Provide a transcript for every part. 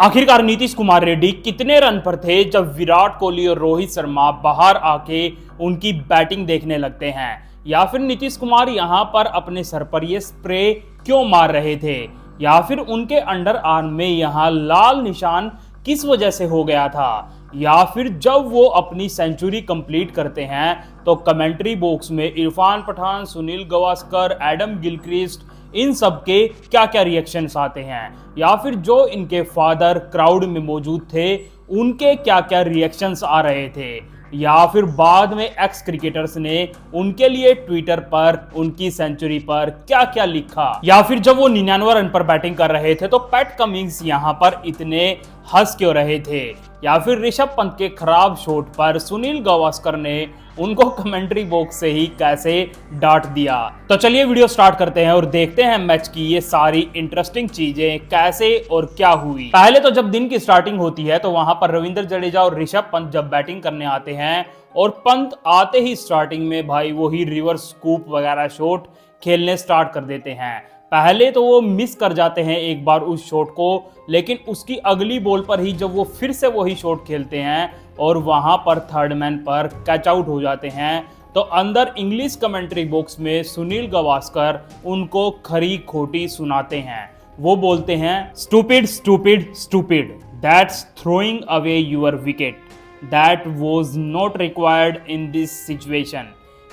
आखिरकार नीतीश कुमार रेड्डी कितने रन पर थे जब विराट कोहली और रोहित शर्मा बाहर आके उनकी बैटिंग देखने लगते हैं, या फिर नीतीश कुमार यहां पर अपने सर पर ये स्प्रे क्यों मार रहे थे, या फिर उनके अंडर आर्म में यहां लाल निशान किस वजह से हो गया था, या फिर जब वो अपनी सेंचुरी कंप्लीट करते हैं तो कमेंट्री बॉक्स में इरफान पठान, सुनील गावस्कर, एडम गिलक्रिस्ट, इन सब के क्या क्या रिएक्शंस आते हैं, या फिर जो इनके फादर क्राउड में मौजूद थे उनके क्या क्या रिएक्शंस आ रहे थे, या फिर बाद में एक्स क्रिकेटर्स ने उनके लिए ट्विटर पर उनकी सेंचुरी पर क्या क्या लिखा, या फिर जब वो 99 रन पर बैटिंग कर रहे थे तो पैट कमिंग्स यहां पर इतने हंस क्यों रहे थे, या फिर ऋषभ पंत के खराब शॉट पर सुनील गावस्कर ने उनको कमेंट्री बॉक्स से ही कैसे डांट दिया। तो चलिए वीडियो स्टार्ट करते हैं और देखते हैं मैच की ये सारी इंटरेस्टिंग चीजें कैसे और क्या हुई। पहले तो जब दिन की स्टार्टिंग होती है तो वहां पर रविंद्र जडेजा और ऋषभ पंत जब बैटिंग करने आते हैं और पंत आते ही स्टार्टिंग में भाई वही रिवर्स स्कूप वगैरह शॉट खेलने स्टार्ट कर देते हैं। पहले तो वो मिस कर जाते हैं एक बार उस शॉट को, लेकिन उसकी अगली बॉल पर ही जब वो फिर से वही शॉट खेलते हैं और वहां पर थर्ड मैन पर कैच आउट हो जाते हैं तो अंदर इंग्लिश कमेंट्री बॉक्स में सुनील गावस्कर उनको खरी खोटी सुनाते हैं। वो बोलते हैं, stupid stupid stupid, that's throwing away your wicket, that was not required in this situation,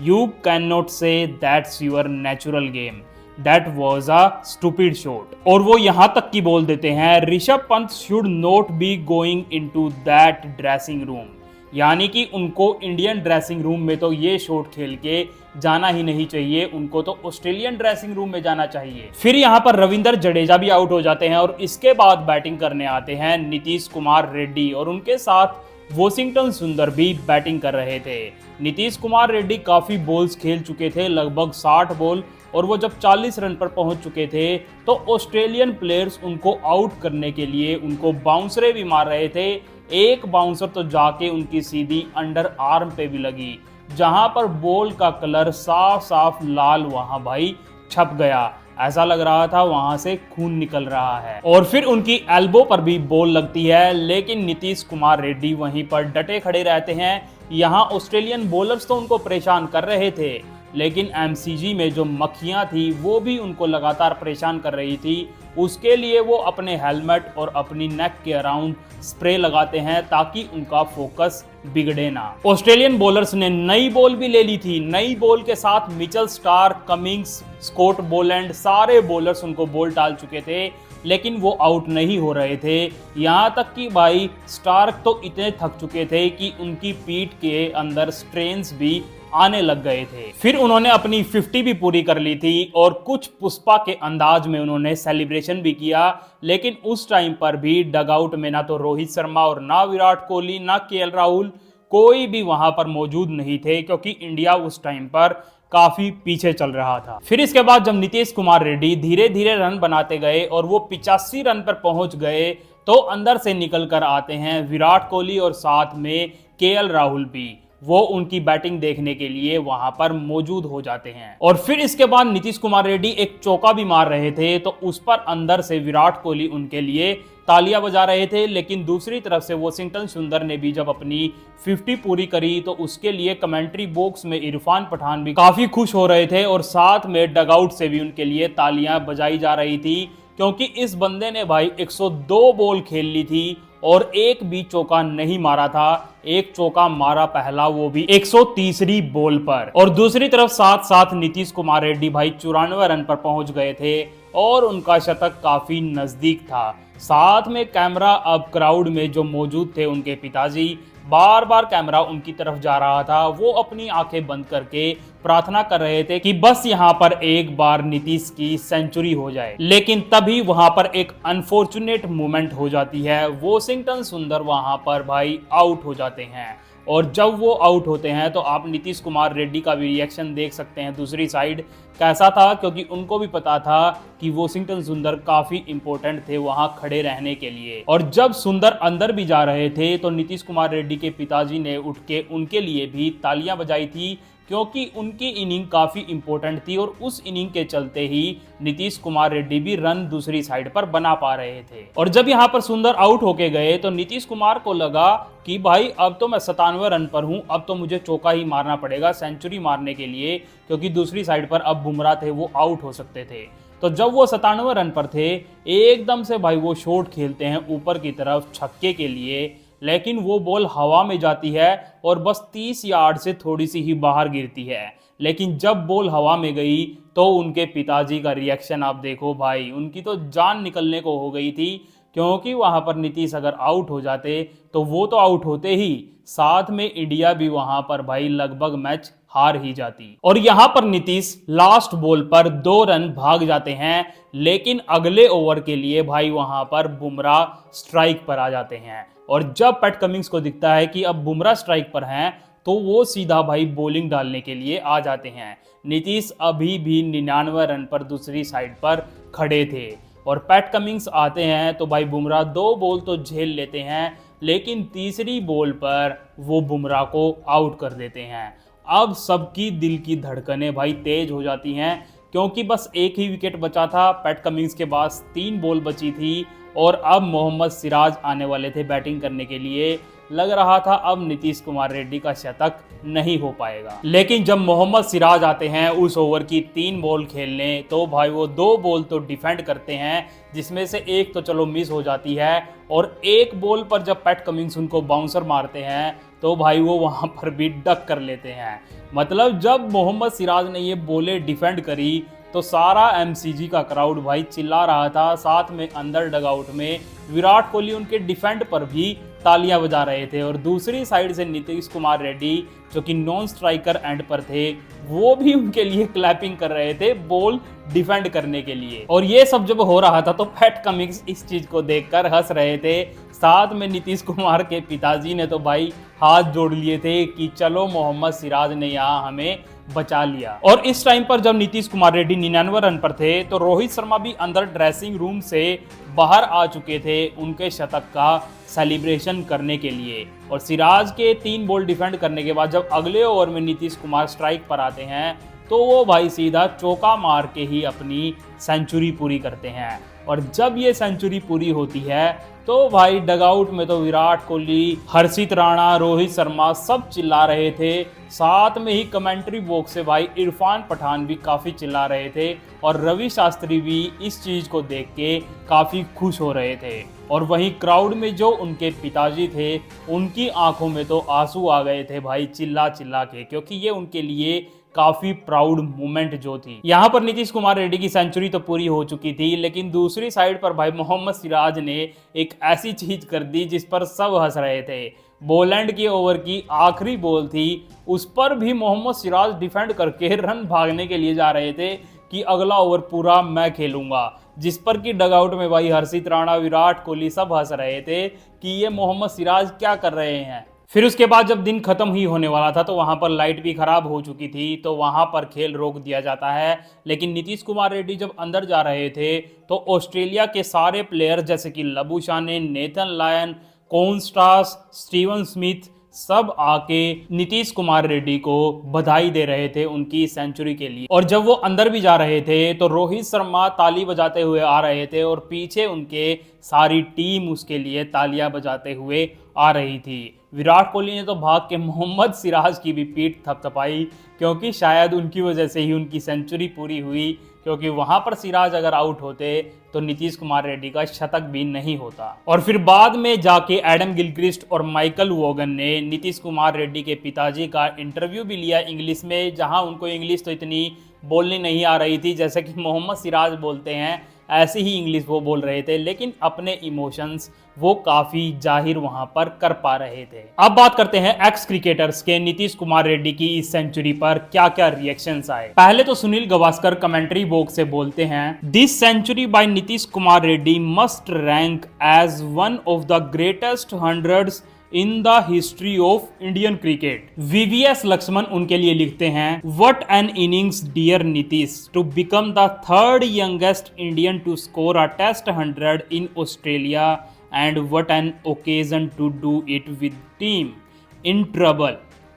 you can not say that's your natural game, that was a stupid shot. और वो यहां तक की बोल देते हैं, Rishabh Pant should not be going into that dressing room, यानी कि उनको इंडियन ड्रेसिंग रूम में तो ये शॉट खेल के जाना ही नहीं चाहिए, उनको तो ऑस्ट्रेलियन ड्रेसिंग रूम में जाना चाहिए। फिर यहां पर रविंद्र जडेजा भी आउट हो जाते हैं और इसके बाद बैटिंग करने आते हैं नीतीश कुमार रेड्डी और उनके साथ वॉशिंगटन सुंदर भी बैटिंग कर रहे थे। नीतीश कुमार रेड्डी काफी बॉल्स खेल चुके थे, लगभग 60 बॉल, और वो जब 40 रन पर पहुंच चुके थे तो ऑस्ट्रेलियन प्लेयर्स उनको आउट करने के लिए उनको बाउंसरे भी मार रहे थे। एक बाउंसर तो जाके उनकी सीधी अंडर आर्म पे भी लगी, जहां पर बॉल का कलर साफ साफ लाल वहां भाई छप गया, ऐसा लग रहा था वहां से खून निकल रहा है। और फिर उनकी एल्बो पर भी बॉल लगती है, लेकिन नीतीश कुमार रेड्डी वहीं पर डटे खड़े रहते हैं। यहाँ ऑस्ट्रेलियन बॉलर्स तो उनको परेशान कर रहे थे, लेकिन एमसीजी में जो मक्खियां थी वो भी उनको लगातार परेशान कर रही थी। उसके लिए वो अपने हेलमेट और अपनी नेक के अराउंड स्प्रे लगाते हैं ताकि उनका फोकस बिगड़े ना। ऑस्ट्रेलियन बॉलर्स ने नई बॉल भी ले ली थी, नई बॉल के साथ Mitchell Starc, Cummins, Scott Boland, सारे बॉलर्स उनको बॉल डाल चुके थे, लेकिन वो आउट नहीं हो रहे थे। यहाँ तक कि भाई स्टार्क तो इतने थक चुके थे कि उनकी पीठ के अंदर स्ट्रेन्स भी आने लग गए थे। फिर उन्होंने अपनी 50 भी पूरी कर ली थी और कुछ पुष्पा के अंदाज में उन्होंने सेलिब्रेशन भी किया, लेकिन उस टाइम पर भी डगआउट में ना तो रोहित शर्मा और ना विराट कोहली ना केएल राहुल कोई भी वहां पर मौजूद नहीं थे, क्योंकि इंडिया उस टाइम पर काफी पीछे चल रहा था। फिर इसके बाद जब नीतीश कुमार रेड्डी धीरे धीरे रन बनाते गए और वो 85 रन पर पहुंच गए तो अंदर से निकल कर आते हैं विराट कोहली और साथ में केएल राहुल भी। वो उनकी बैटिंग देखने के लिए वहां पर मौजूद हो जाते हैं। और फिर इसके बाद नीतीश कुमार रेड्डी एक चौका भी मार रहे थे तो उस पर अंदर से विराट कोहली उनके लिए तालियां बजा रहे थे, लेकिन दूसरी तरफ से वॉशिंगटन सुंदर ने भी जब अपनी 50 पूरी करी तो उसके लिए कमेंट्री बॉक्स में इरफान पठान भी काफी खुश हो रहे थे और साथ में डगआउट से भी उनके लिए तालियां बजाई जा रही थी, क्योंकि इस बंदे ने भाई 102 बॉल खेल ली थी और एक भी चौका नहीं मारा था। एक चौका मारा पहला, वो भी 130वीं बॉल पर। और दूसरी तरफ साथ साथ नीतीश कुमार रेड्डी भाई 94 रन पर पहुंच गए थे और उनका शतक काफी नजदीक था। साथ में कैमरा अब क्राउड में जो मौजूद थे उनके पिताजी, बार बार कैमरा उनकी तरफ जा रहा था, वो अपनी आंखें बंद करके प्रार्थना कर रहे थे कि बस यहाँ पर एक बार नीतीश की सेंचुरी हो जाए। लेकिन तभी वहां पर एक अनफॉर्चुनेट मोमेंट हो जाती है, वॉशिंगटन सुंदर वहां पर भाई आउट हो जाते हैं। और जब वो आउट होते हैं तो आप नीतीश कुमार रेड्डी का भी रिएक्शन देख सकते हैं दूसरी साइड कैसा था, क्योंकि उनको भी पता था कि वॉशिंगटन सुंदर काफी इंपॉर्टेंट थे वहां खड़े रहने के लिए। और जब सुंदर अंदर भी जा रहे थे तो नीतीश कुमार रेड्डी के पिताजी ने उठ के उनके लिए भी तालियां बजाई थी, क्योंकि उनकी इनिंग काफ़ी इंपॉर्टेंट थी और उस इनिंग के चलते ही नीतीश कुमार रेड्डी भी रन दूसरी साइड पर बना पा रहे थे। और जब यहां पर सुंदर आउट होके गए तो नीतीश कुमार को लगा कि भाई अब तो मैं 97 रन पर हूं, अब तो मुझे चौका ही मारना पड़ेगा सेंचुरी मारने के लिए, क्योंकि दूसरी साइड पर अब बुमराह थे, वो आउट हो सकते थे। तो जब वो 97 रन पर थे, एकदम से भाई वो शॉट खेलते हैं ऊपर की तरफ छक्के के लिए, लेकिन वो बॉल हवा में जाती है और बस 30 यार्ड से थोड़ी सी ही बाहर गिरती है। लेकिन जब बॉल हवा में गई तो उनके पिताजी का रिएक्शन आप देखो भाई, उनकी तो जान निकलने को हो गई थी, क्योंकि वहां पर नीतीश अगर आउट हो जाते तो वो तो आउट होते ही, साथ में इंडिया भी वहां पर भाई लगभग मैच हार ही जाती। और यहां पर नीतीश लास्ट बॉल पर 2 रन भाग जाते हैं, लेकिन अगले ओवर के लिए भाई वहां पर बुमराह स्ट्राइक पर आ जाते हैं। और जब पैट कमिंस को दिखता है कि अब बुमराह स्ट्राइक पर हैं, तो वो सीधा भाई बॉलिंग डालने के लिए आ जाते हैं। नीतीश अभी भी 99 रन पर दूसरी साइड पर खड़े थे और पैट कमिंस आते हैं तो भाई बुमराह 2 बॉल तो झेल लेते हैं, लेकिन तीसरी बॉल पर वो बुमराह को आउट कर देते हैं। अब सबकी दिल की धड़कनें भाई तेज हो जाती हैं, क्योंकि बस एक ही विकेट बचा था, पैट कमिंस के पास 3 बॉल बची थी और अब मोहम्मद सिराज आने वाले थे बैटिंग करने के लिए। लग रहा था अब नीतीश कुमार रेड्डी का शतक नहीं हो पाएगा, लेकिन जब मोहम्मद सिराज आते हैं उस ओवर की 3 बॉल खेलने, तो भाई वो 2 बॉल तो डिफेंड करते हैं, जिसमें से एक तो चलो मिस हो जाती है, और एक बॉल पर जब पैट कमिंस उनको बाउंसर मारते हैं तो भाई वो वहां पर भी डक कर लेते हैं। मतलब जब मोहम्मद सिराज ने ये बॉलें डिफेंड करी तो सारा एमसीजी का क्राउड भाई चिल्ला रहा था, साथ में अंदर डगआउट में विराट कोहली उनके डिफेंड पर भी तालियां बजा रहे थे। और दूसरी साइड से नीतीश कुमार रेड्डी जो कि नॉन स्ट्राइकर एंड पर थे, वो भी उनके लिए क्लैपिंग कर रहे थे बॉल डिफेंड करने के लिए। और ये सब जब हो रहा था तो पैट कमिंस इस चीज को देखकर हंस रहे थे, साथ में नीतीश कुमार के पिताजी ने तो भाई हाथ जोड़ लिए थे कि चलो मोहम्मद सिराज ने यहाँ हमें बचा लिया। और इस टाइम पर जब नीतीश कुमार रेड्डी 99 रन पर थे तो रोहित शर्मा भी अंदर ड्रेसिंग रूम से बाहर आ चुके थे उनके शतक का सेलिब्रेशन करने के लिए। और सिराज के 3 बॉल डिफेंड करने के बाद जब अगले ओवर में नीतीश कुमार स्ट्राइक पर आते हैं तो वो भाई सीधा चौका मार के ही अपनी सेंचुरी पूरी करते हैं। और जब ये सेंचुरी पूरी होती है तो भाई डगआउट में तो विराट कोहली, हर्षित राणा, रोहित शर्मा सब चिल्ला रहे थे, साथ में ही कमेंट्री बॉक्स से भाई इरफान पठान भी काफ़ी चिल्ला रहे थे और रवि शास्त्री भी इस चीज़ को देख के काफ़ी खुश हो रहे थे। और वहीं क्राउड में जो उनके पिताजी थे, उनकी आंखों में तो आंसू आ गए थे भाई चिल्ला चिल्ला के, क्योंकि ये उनके लिए काफी प्राउड मोमेंट जो थी। यहाँ पर नीतीश कुमार रेड्डी की सेंचुरी तो पूरी हो चुकी थी, लेकिन दूसरी साइड पर भाई मोहम्मद सिराज ने एक ऐसी चीज कर दी जिस पर सब हंस रहे थे। बॉलैंड की ओवर की आखिरी बॉल थी, उस पर भी मोहम्मद सिराज डिफेंड करके रन भागने के लिए जा रहे थे कि अगला ओवर पूरा मैं खेलूंगा, जिस पर कि डगआउट में भाई हर्षित राणा, विराट कोहली सब हंस रहे थे कि ये मोहम्मद सिराज क्या कर रहे हैं। फिर उसके बाद जब दिन खत्म ही होने वाला था तो वहां पर लाइट भी खराब हो चुकी थी, तो वहां पर खेल रोक दिया जाता है। लेकिन नीतीश कुमार रेड्डी जब अंदर जा रहे थे तो ऑस्ट्रेलिया के सारे प्लेयर जैसे कि Labuschagne, Nathan Lyon, Konstas, Steven Smith सब आके नीतीश कुमार रेड्डी को बधाई दे रहे थे उनकी सेंचुरी के लिए। और जब वो अंदर भी जा रहे थे तो रोहित शर्मा ताली बजाते हुए आ रहे थे और पीछे उनके सारी टीम उसके लिए तालियां बजाते हुए आ रही थी। विराट कोहली ने तो भाग के मोहम्मद सिराज की भी पीठ थपथपाई, क्योंकि शायद उनकी वजह से ही उनकी सेंचुरी पूरी हुई, क्योंकि वहां पर सिराज अगर आउट होते तो नीतीश कुमार रेड्डी का शतक भी नहीं होता। और फिर बाद में जाके एडम गिलक्रिस्ट और माइकल वोगन ने नीतीश कुमार रेड्डी के पिताजी का इंटरव्यू भी लिया इंग्लिश में, जहां उनको इंग्लिश तो इतनी बोलनी नहीं आ रही थी जैसे कि मोहम्मद सिराज बोलते हैं, ऐसी ही इंग्लिश वो बोल रहे थे, लेकिन अपने इमोशंस वो काफी जाहिर वहां पर कर पा रहे थे। अब बात करते हैं एक्स क्रिकेटर्स के नीतीश कुमार रेड्डी की इस सेंचुरी पर क्या क्या रिएक्शंस आए। पहले तो सुनील गावस्कर कमेंट्री बॉक्स से बोलते हैं, this century by Nitish Kumar Reddy must rank as one of the greatest hundreds in the history of Indian cricket. VVS Laxman उनके लिए लिखते हैं, what an innings dear Nitish to become the third youngest Indian to score a test 100 in Australia and what an occasion to do it with team in trouble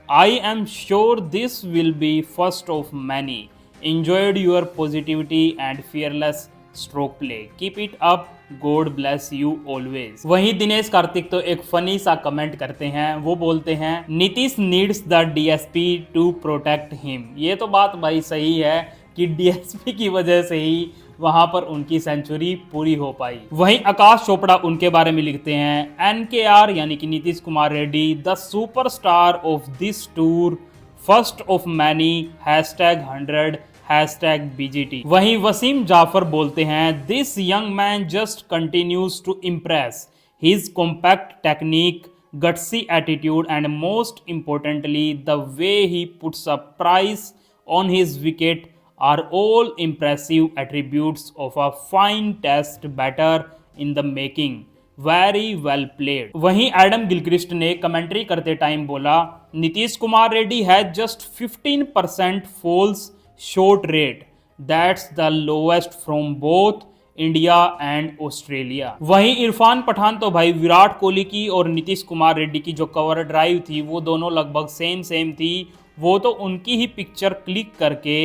I am sure this will be first of many. Enjoyed your positivity and fearless stroke play. Keep it up. God bless you always. वहीं दिनेश कार्तिक तो एक funny सा comment करते हैं. वो बोलते हैं Nitish needs the DSP to protect him. ये तो बात भाई सही है कि डीएसपी की वजह से ही वहां पर उनकी सेंचुरी पूरी हो पाई. वहीं आकाश चोपड़ा उनके बारे में लिखते हैं एनकेआर यानी कि Nitish Kumar Reddy the superstar of this tour, first of many, #100 #BGT. वहीं वसीम जाफर बोलते हैं this young man just continues to impress. His compact technique, gutsy attitude and most importantly the way he puts a price on his wicket are all impressive attributes of a fine test batter in the making. Very well played. वहीं Adam Gilchrist ने commentary करते time बोला Nitish Kumar Reddy has just 15% false shot rate. That's the lowest from both India and Australia. वहीं इरफान पठान तो भाई विराट कोहली की और नीतीश कुमार रेड्डी की जो कवर ड्राइव थी वो दोनों लगभग सेम थी. वो तो उनकी ही पिक्चर क्लिक करके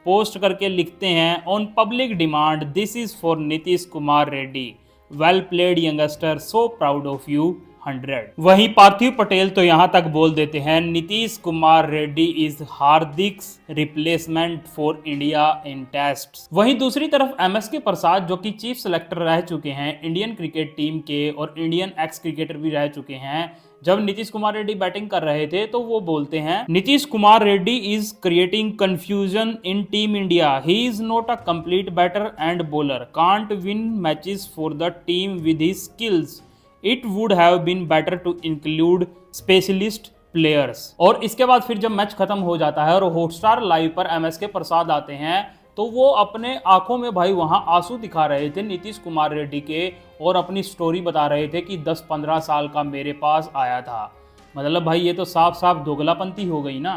पोस्ट करके लिखते हैं on public demand this is for Nitish Kumar Reddy. Well played youngster, so proud of you 100. वहीं पार्थिव पटेल तो यहां तक बोल देते हैं Nitish Kumar Reddy is Hardik's replacement for India in test. वहीं दूसरी तरफ एमएसके प्रसाद जो कि चीफ सेलेक्टर रह चुके हैं इंडियन क्रिकेट टीम के और इंडियन एक्स क्रिकेटर भी रह चुके हैं, जब नीतीश कुमार रेड्डी बैटिंग कर रहे थे तो वो बोलते हैं Nitish Kumar Reddy is creating confusion in team India. He is not a complete batter and bowler, can't win matches for the team with his skills. It would have been better to include specialist players. और इसके बाद फिर जब match खत्म हो जाता है और हॉटस्टार लाइव पर एमएसके प्रसाद आते हैं तो वो अपने आंखों में भाई वहां आंसू दिखा रहे थे नीतीश कुमार रेड्डी के और अपनी स्टोरी बता रहे थे कि 10-15 साल का मेरे पास आया था. मतलब भाई ये तो साफ साफ दोगलापंती हो गई ना.